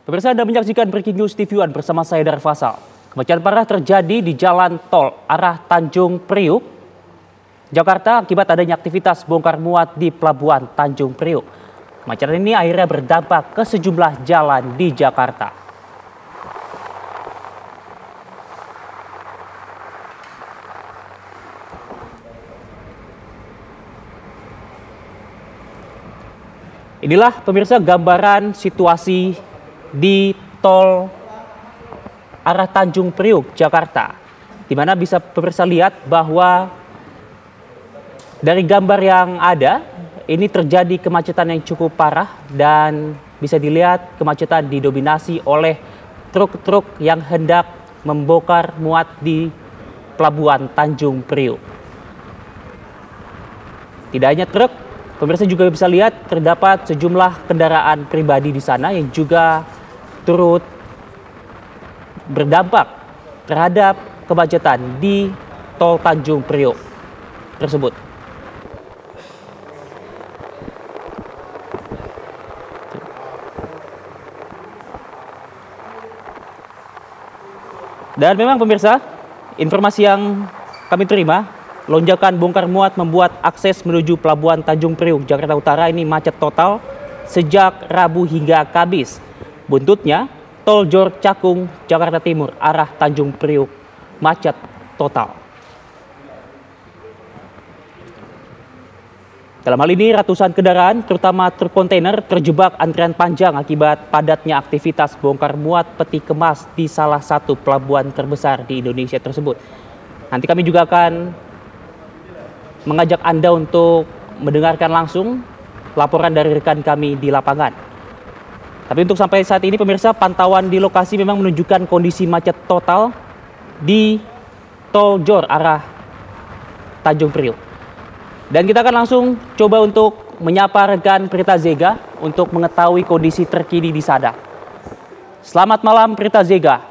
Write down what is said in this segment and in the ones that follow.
Pemirsa, Anda menyaksikan Breaking News TV One bersama saya Dar Fasal. Kemacetan parah terjadi di jalan tol arah Tanjung Priuk, Jakarta akibat adanya aktivitas bongkar muat di Pelabuhan Tanjung Priuk. Kemacetan ini akhirnya berdampak ke sejumlah jalan di Jakarta. Inilah pemirsa gambaran situasi di tol arah Tanjung Priuk, Jakarta, di mana bisa pemirsa lihat bahwa dari gambar yang ada, ini terjadi kemacetan yang cukup parah dan bisa dilihat kemacetan didominasi oleh truk-truk yang hendak membongkar muat di Pelabuhan Tanjung Priuk. Tidak hanya truk, pemirsa juga bisa lihat terdapat sejumlah kendaraan pribadi di sana yang juga turut berdampak terhadap kemacetan di tol Tanjung Priuk tersebut. Dan memang pemirsa, informasi yang kami terima, lonjakan bongkar muat membuat akses menuju Pelabuhan Tanjung Priuk, Jakarta Utara ini macet total sejak Rabu hingga Kamis. Buntutnya, tol Jor Cakung, Jakarta Timur, arah Tanjung Priuk, macet total. Dalam hal ini, ratusan kendaraan, terutama truk kontainer, terjebak antrian panjang akibat padatnya aktivitas bongkar muat peti kemas di salah satu pelabuhan terbesar di Indonesia tersebut. Nanti kami juga akan mengajak Anda untuk mendengarkan langsung laporan dari rekan kami di lapangan. Tapi untuk sampai saat ini pemirsa, pantauan di lokasi memang menunjukkan kondisi macet total di tol Jor arah Tanjung Priuk. Dan kita akan langsung coba untuk menyapa rekan Prita Zega untuk mengetahui kondisi terkini di sana. Selamat malam Prita Zega.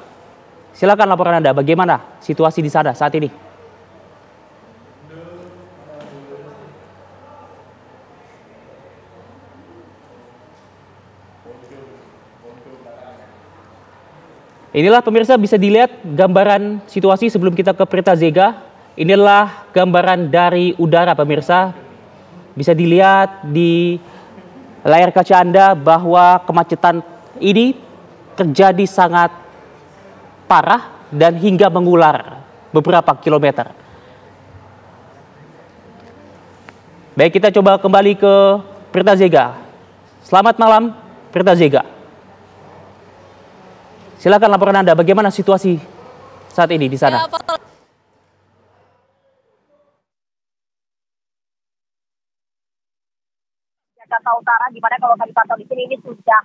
Silakan laporan Anda, bagaimana situasi di sana saat ini? Inilah pemirsa, bisa dilihat gambaran situasi sebelum kita ke Prita Zega. Inilah gambaran dari udara pemirsa. Bisa dilihat di layar kaca Anda bahwa kemacetan ini terjadi sangat parah dan hingga mengular beberapa kilometer. Baik, kita coba kembali ke Prita Zega. Selamat malam Prita Zega. Silakan laporan Anda, bagaimana situasi saat ini di sana? Jakarta Utara, di mana kalau kami pantau di sini ini sudah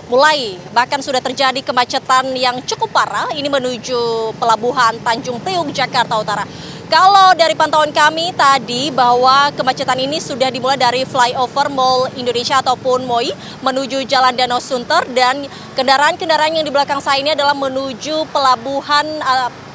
mulai. Bahkan sudah terjadi kemacetan yang cukup parah ini menuju Pelabuhan Tanjung Priuk, Jakarta Utara. Kalau dari pantauan kami tadi bahwa kemacetan ini sudah dimulai dari flyover Mall Indonesia ataupun MOI menuju Jalan Danau Sunter, dan kendaraan-kendaraan yang di belakang saya ini adalah menuju Pelabuhan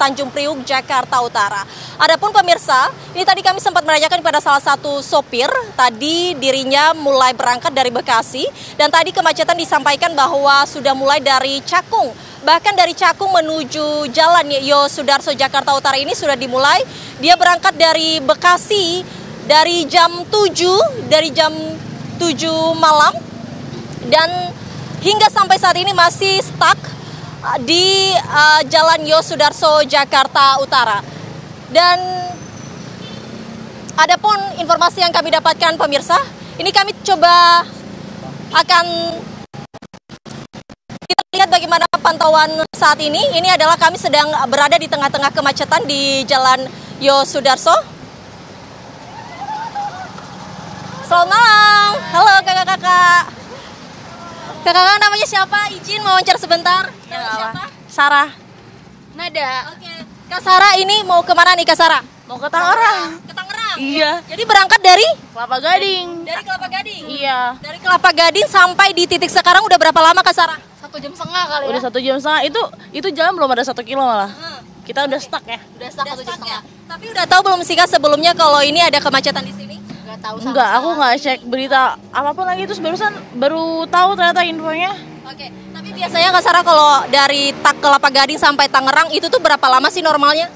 Tanjung Priuk, Jakarta Utara. Adapun pemirsa, ini tadi kami sempat menanyakan kepada salah satu sopir, tadi dirinya mulai berangkat dari Bekasi dan tadi kemacetan disampaikan bahwa sudah mulai dari Cakung. Bahkan dari Cakung menuju Jalan Yosudarso Jakarta Utara ini sudah dimulai. Dia berangkat dari Bekasi dari jam 7 malam dan hingga sampai saat ini masih stuck di Jalan Yosudarso Jakarta Utara. Dan adapun informasi yang kami dapatkan pemirsa, ini kami coba akan lihat bagaimana pantauan saat ini. Ini adalah kami sedang berada di tengah-tengah kemacetan di Jalan Yosudarso. Selamat malam. Halo kakak-kakak. Kakak namanya siapa? Izin wawancara sebentar. Namanya siapa? Sarah. Nada. Oke. Kak Sarah, ini mau kemana nih Kak Sarah? Mau ke Tangerang. Ke Tangerang? Iya. Jadi berangkat dari? Kelapa Gading. Dari Kelapa Gading? Iya. Dari Kelapa Gading sampai di titik sekarang udah berapa lama Kak Sarah? 1,5 jam kali ya? Udah 1,5 jam. Itu jalan belum ada 1 kilo malah. Kita udah stuck ya. Udah stuck 1,5 jam. Tapi udah tahu belum sih Kak sebelumnya kalau ini ada kemacetan di sini? Nggak tahu sama Enggak, aku sekali. nggak cek berita apapun lagi, terus baru tahu ternyata infonya. Oke, tapi biasanya Kak Sarah kalau dari Kelapa Gading sampai Tangerang itu tuh berapa lama sih normalnya?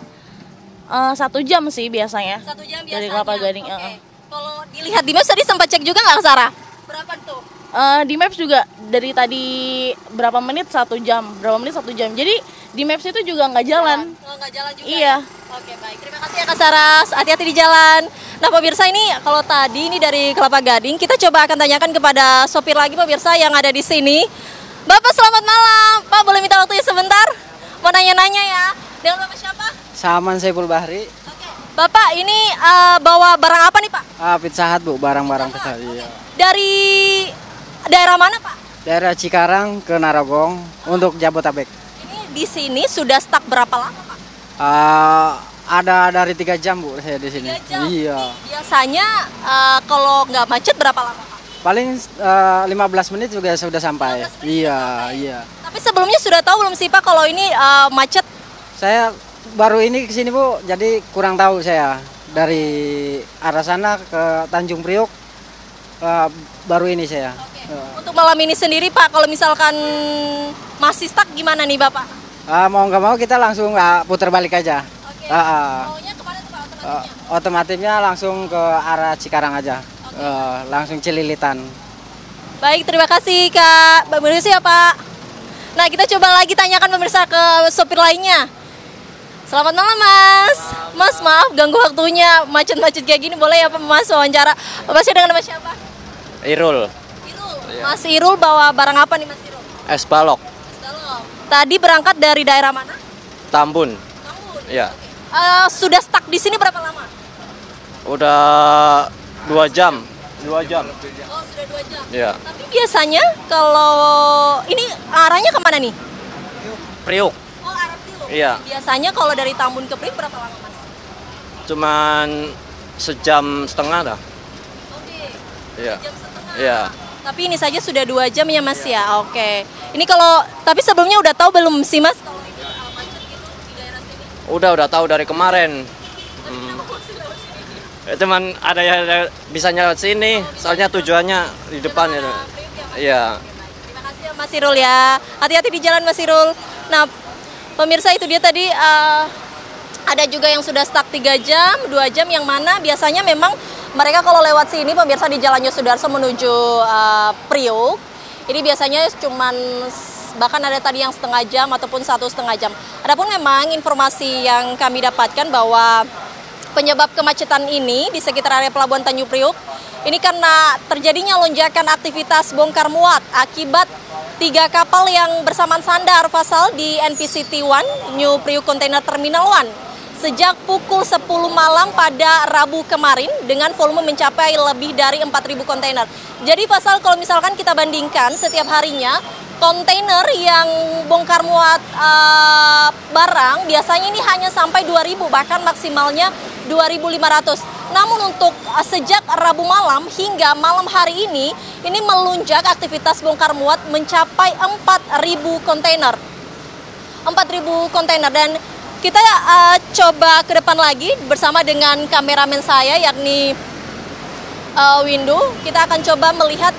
1 jam sih biasanya. 1 jam biasanya. Dari Kelapa Gading. Oke. Kalau dilihat di Maps tadi sempat cek juga nggak Kak Sarah? Berapa tuh? Di Maps juga dari tadi berapa menit 1 jam, berapa menit 1 jam. Jadi di Maps itu juga nggak jalan. Nggak jalan juga. Iya. Ya? Oke, baik. Terima kasih ya Kak Sarah. Hati-hati di jalan. Nah pemirsa, ini kalau tadi ini dari Kelapa Gading, kita coba akan tanyakan kepada sopir lagi pemirsa yang ada di sini. Bapak selamat malam. Pak boleh minta waktunya sebentar? Mau nanya-nanya ya. Dengan Bapak siapa? Saman Saiful Bahri. Oke. Bapak ini bawa barang apa nih Pak? Pizza Hut, Bu, barang-barang Pizza Hut. Iya. Dari daerah mana Pak? Daerah Cikarang ke Narogong untuk Jabotabek. Ini di sini sudah stuck berapa lama Pak? Ada dari 3 jam, Bu, saya di sini. 3 jam. Iya. Biasanya kalau nggak macet berapa lama Pak? Paling 15 menit juga sudah sampai. 15 menit Iya, sudah sampai. iya. Tapi sebelumnya sudah tahu belum sih Pak kalau ini macet? Saya baru ini ke sini, Bu, jadi kurang tahu saya. Dari arah sana ke Tanjung Priok baru ini saya. Oke. Untuk malam ini sendiri Pak, kalau misalkan masih stuck gimana nih Bapak? Mau nggak mau kita langsung putar balik aja. Oke. Ah, Maunya kemana tuh Pak otomatisnya? Otomatisnya langsung ke arah Cikarang aja. Langsung Cililitan. Baik, terima kasih Kak. Mbak Mercy ya Pak. Nah kita coba lagi tanyakan pemirsa ke sopir lainnya. Selamat malam Mas. Mas maaf ganggu waktunya, macet-macet kayak gini, boleh ya Mas wawancara? Masnya dengan nama siapa? Irul, Irul. Mas Irul bawa barang apa nih Mas Irul? es balok, Tadi berangkat dari daerah mana? Tambun, Tambun. ya. Sudah stuck di sini berapa lama? Udah 2 jam. 2 jam. Oh sudah 2 jam. Ya. Tapi biasanya kalau ini arahnya kemana nih? Priuk, Oh arah Priok. Iya. Biasanya kalau dari Tambun ke Priok berapa lama Mas? cuman 1,5 jam dah. Oke. Iya. 1 jam setengah. Iya. Tapi ini saja sudah 2 jam ya Mas ya. Oke. Ini kalau tapi sebelumnya udah tahu belum sih Mas kalau ini macet gitu di daerah sini? Udah tahu dari kemarin. Cuman ada yang bisa lewat sini, soalnya tujuannya di depan ya. Iya. Terima kasih ya Mas Irul ya. Hati-hati di jalan Mas Irul. Nah, pemirsa itu dia tadi ada juga yang sudah stuck 3 jam, 2 jam yang mana biasanya memang mereka kalau lewat sini pemirsa di Jalan Yosudarso menuju Priuk. Ini biasanya cuman bahkan ada tadi yang setengah jam ataupun 1,5 jam. Adapun memang informasi yang kami dapatkan bahwa penyebab kemacetan ini di sekitar area Pelabuhan Tanjung Priuk ini karena terjadinya lonjakan aktivitas bongkar muat akibat 3 kapal yang bersamaan sandar Fasal di NPCT 1 New Priuk Container Terminal 1 sejak pukul 10 malam pada Rabu kemarin dengan volume mencapai lebih dari 4.000 kontainer. Jadi Fasal kalau misalkan kita bandingkan setiap harinya kontainer yang bongkar muat barang biasanya ini hanya sampai 2.000 bahkan maksimalnya 2.500. Namun untuk sejak Rabu malam hingga malam hari ini melunjak aktivitas bongkar muat mencapai 4.000 kontainer. 4.000 kontainer dan kita coba ke depan lagi bersama dengan kameramen saya yakni Windu. Kita akan coba melihat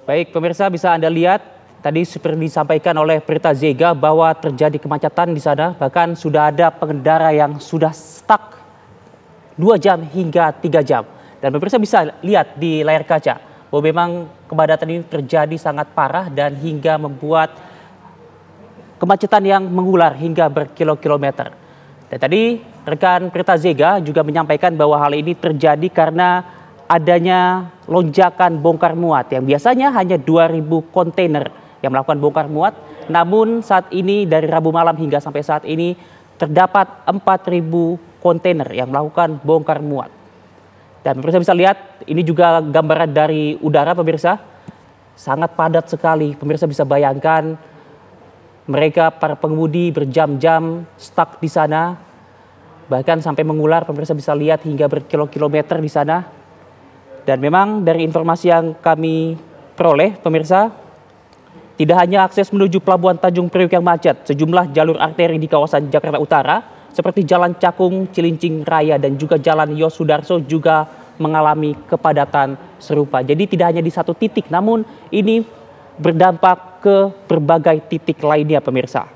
Baik, pemirsa bisa Anda lihat tadi seperti disampaikan oleh Prita Zega bahwa terjadi kemacetan di sana. Bahkan sudah ada pengendara yang sudah stuck 2 jam hingga 3 jam. Dan pemirsa bisa lihat di layar kaca bahwa memang kepadatan ini terjadi sangat parah dan hingga membuat kemacetan yang mengular hingga berkilo-kilometer. Dan tadi rekan Prita Zega juga menyampaikan bahwa hal ini terjadi karena adanya lonjakan bongkar muat yang biasanya hanya 2.000 kontainer yang melakukan bongkar muat. Namun saat ini dari Rabu malam hingga sampai saat ini terdapat 4.000 kontainer yang melakukan bongkar muat. Dan pemirsa bisa lihat ini juga gambaran dari udara pemirsa. Sangat padat sekali. Pemirsa bisa bayangkan mereka para pengemudi berjam-jam stuck di sana. Bahkan sampai mengular pemirsa bisa lihat hingga berkilo-kilometer di sana. Dan memang dari informasi yang kami peroleh pemirsa, Tidak hanya akses menuju Pelabuhan Tanjung Priok yang macet, sejumlah jalur arteri di kawasan Jakarta Utara seperti Jalan Cakung, Cilincing Raya, dan juga Jalan Yosudarso juga mengalami kepadatan serupa. Jadi tidak hanya di satu titik, namun ini berdampak ke berbagai titik lainnya, pemirsa.